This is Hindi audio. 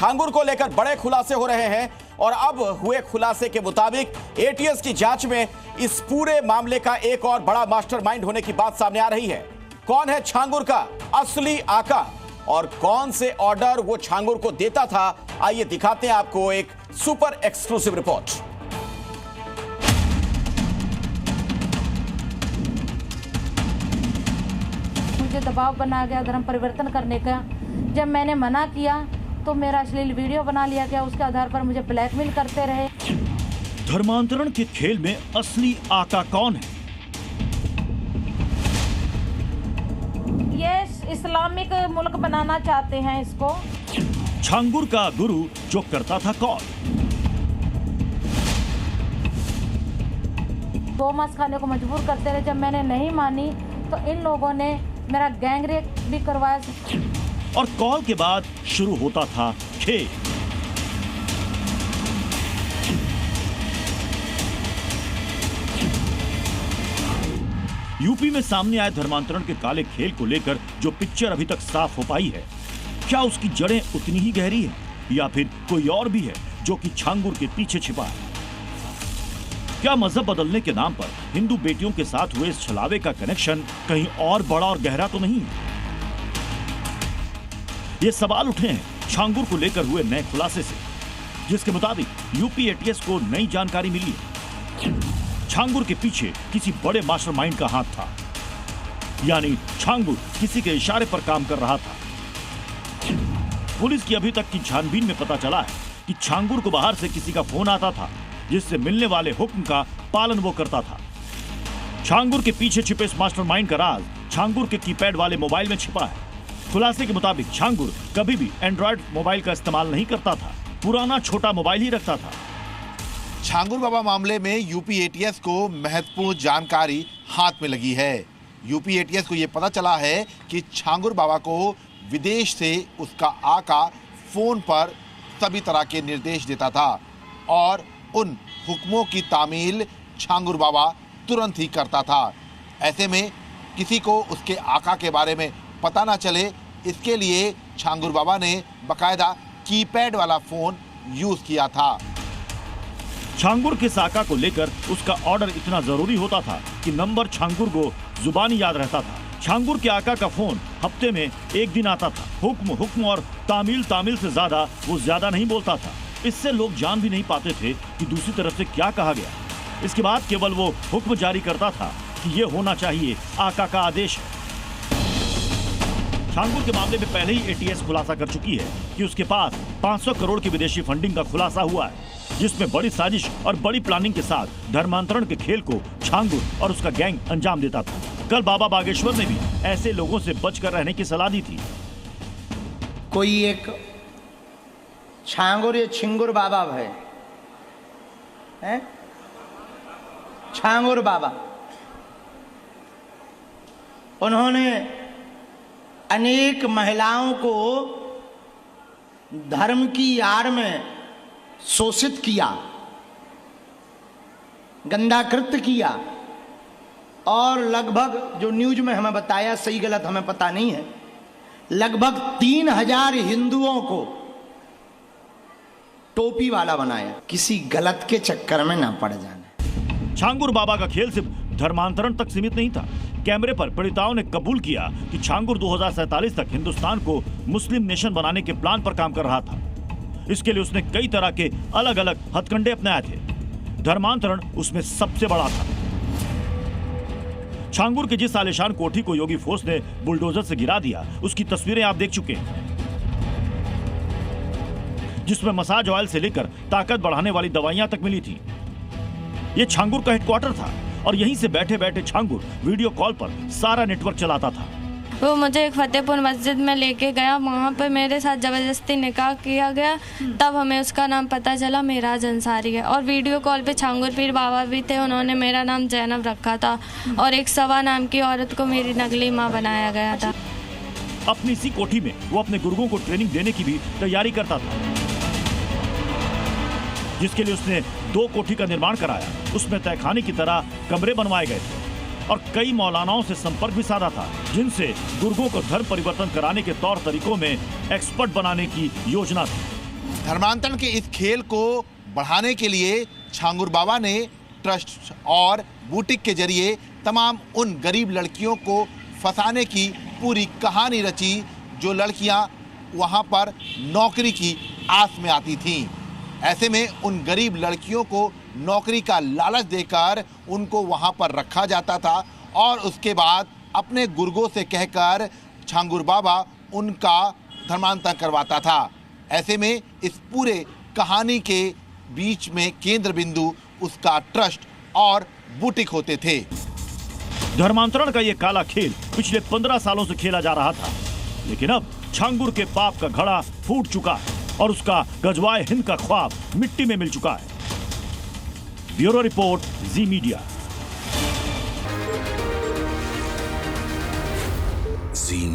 छांगुर को लेकर बड़े खुलासे हो रहे हैं और अब हुए खुलासे के मुताबिक एटीएस की जांच में इस पूरे मामले का एक और बड़ा मास्टरमाइंड होने की बात सामने आ रही है। कौन है छांगुर का असली आका और कौन से ऑर्डर वो छांगुर को देता था, आइए दिखाते हैं आपको एक सुपर एक्सक्लूसिव रिपोर्ट। मुझे दबाव बना गया धर्म परिवर्तन करने का। जब मैंने मना किया तो मेरा अश्लील वीडियो बना लिया गया, उसके आधार पर मुझे ब्लैकमेल करते रहे। धर्मांतरण के खेल में असली आका कौन है? ये इस्लामिक मुल्क बनाना चाहते हैं इसको। छांगुर का गुरु जो करता था कौन? दो मांस खाने को मजबूर करते रहे। जब मैंने नहीं मानी तो इन लोगों ने मेरा गैंगरेप भी करवाया। और कॉल के बाद शुरू होता था खेल। यूपी में सामने आए धर्मांतरण के काले खेल को लेकर जो पिक्चर अभी तक साफ हो पाई है, क्या उसकी जड़ें उतनी ही गहरी है या फिर कोई और भी है जो कि छांगुर के पीछे छिपा है? क्या मजहब बदलने के नाम पर हिंदू बेटियों के साथ हुए इस छलावे का कनेक्शन कहीं और बड़ा और गहरा तो नहीं है? ये सवाल उठे हैं छांगुर को लेकर हुए नए खुलासे से, जिसके मुताबिक यूपी एटीएस को नई जानकारी मिली है। छांगुर के पीछे किसी बड़े मास्टरमाइंड का हाथ था, यानी छांगुर किसी के इशारे पर काम कर रहा था। पुलिस की अभी तक की छानबीन में पता चला है कि छांगुर को बाहर से किसी का फोन आता था जिससे मिलने वाले हुक्म का पालन वो करता था। छांगुर के पीछे छिपे इस मास्टरमाइंड का राज छांगुर के कीपैड वाले मोबाइल में छिपा है। खुलासे के मुताबिक छांगुर कभी भी एंड्रॉयड मोबाइल का इस्तेमाल नहीं करता था, पुराना छोटा मोबाइल ही रखता था। छांगुर बाबा मामले में यूपी एटीएस को महत्वपूर्ण जानकारी हाथ में लगी है। यूपी एटीएस को यह पता चला है कि छांगुर बाबा को विदेश से उसका आका फोन पर सभी तरह के निर्देश देता था और उन हुक्मों की तामील छांगुर बाबा तुरंत ही करता था। ऐसे में किसी को उसके आका के बारे में पता ना चले, इसके लिए छांगुर बाबा ने बकायदा कीपैड वाला फोन यूज किया था। छांगुर के साका को लेकर उसका ऑर्डर इतना जरूरी होता था कि नंबर छांगुर को जुबानी याद रहता था। छांगुर के आका का फोन हफ्ते में एक दिन आता था। हुक्म और तामील से ज्यादा नहीं बोलता था। इससे लोग जान भी नहीं पाते थे कि दूसरी तरफ से क्या कहा गया। इसके बाद केवल वो हुक्म जारी करता था कि ये होना चाहिए, आका का आदेश है। छांगुर के मामले में पहले ही एटीएस खुलासा कर चुकी है कि उसके पास 500 करोड़ की विदेशी फंडिंग का खुलासा हुआ है, जिसमें बड़ी साजिश और बड़ी प्लानिंग के साथ धर्मांतरण के खेल को छांगुर और उसका गैंग अंजाम देता था। कल बाबा बागेश्वर ने भी ऐसे लोगों से बचकर रहने की सलाह दी थी। कोई एक छांगुर या छिंगुर बाबा है छांगुर बाबा, उन्होंने अनेक महिलाओं को धर्म की आड़ में शोषित किया, गंदा कृत्य किया और लगभग, जो न्यूज में हमें बताया, सही गलत हमें पता नहीं है, लगभग 3000 हिंदुओं को टोपी वाला बनाया। किसी गलत के चक्कर में ना पड़ जाना। छांगुर बाबा का खेल सिर्फ धर्मांतरण तक सीमित नहीं था। कैमरे पर पीड़िताओं ने कबूल किया कि छांगुर 2047 तक हिंदुस्तान को मुस्लिम नेशन बनाने के प्लान पर काम कर रहा था। इसके लिए उसने कई तरह के अलग अलग हथकंडे अपनाए थे। धर्मांतरण उसमें सबसे बड़ा था। छांगुर के जिस आलीशान कोठी को योगी फोर्स ने बुलडोजर से गिरा दिया, उसकी तस्वीरें आप देख चुके हैं, जिसमें मसाज ऑयल से लेकर ताकत बढ़ाने वाली दवाइयां तक मिली थी। यह छांगुर का हेडक्वार्टर था और यहीं से बैठे बैठे छांगुर वीडियो कॉल पर सारा नेटवर्क चलाता था। वो मुझे एक फतेहपुर मस्जिद में लेके गया, वहाँ पे मेरे साथ जबरदस्ती निकाह किया गया। तब हमें उसका नाम पता चला, मेराज अंसारी है। और वीडियो कॉल पे छांगुर पीर बाबा भी थे, उन्होंने मेरा नाम जैनब रखा था और एक सवा नाम की औरत को मेरी नकली माँ बनाया गया था। अपनी इसी कोठी में वो अपने गुर्गों को ट्रेनिंग देने की भी तैयारी करता था, जिसके लिए उसने 2 कोठी का निर्माण कराया। उसमें तहखाने की तरह कमरे बनवाए गए थे और कई मौलानाओं से संपर्क भी साधा था, जिनसे गुर्गों को धर्म परिवर्तन कराने के तौर तरीकों में एक्सपर्ट बनाने की योजना थी। धर्मांतरण के इस खेल को बढ़ाने के लिए छांगुर बाबा ने ट्रस्ट और बुटीक के जरिए तमाम उन गरीब लड़कियों को फंसाने की पूरी कहानी रची जो लड़कियां वहां पर नौकरी की आस में आती थीं। ऐसे में उन गरीब लड़कियों को नौकरी का लालच देकर उनको वहां पर रखा जाता था और उसके बाद अपने गुर्गों से कहकर छांगुर बाबा उनका धर्मांतरण करवाता था। ऐसे में इस पूरे कहानी के बीच में केंद्र बिंदु उसका ट्रस्ट और बुटीक होते थे। धर्मांतरण का यह काला खेल पिछले 15 सालों से खेला जा रहा था, लेकिन अब छांगुर के पाप का घड़ा फूट चुका है और उसका गजवाए हिंद का ख्वाब मिट्टी में मिल चुका है। ब्यूरो रिपोर्ट, जी मीडिया। जी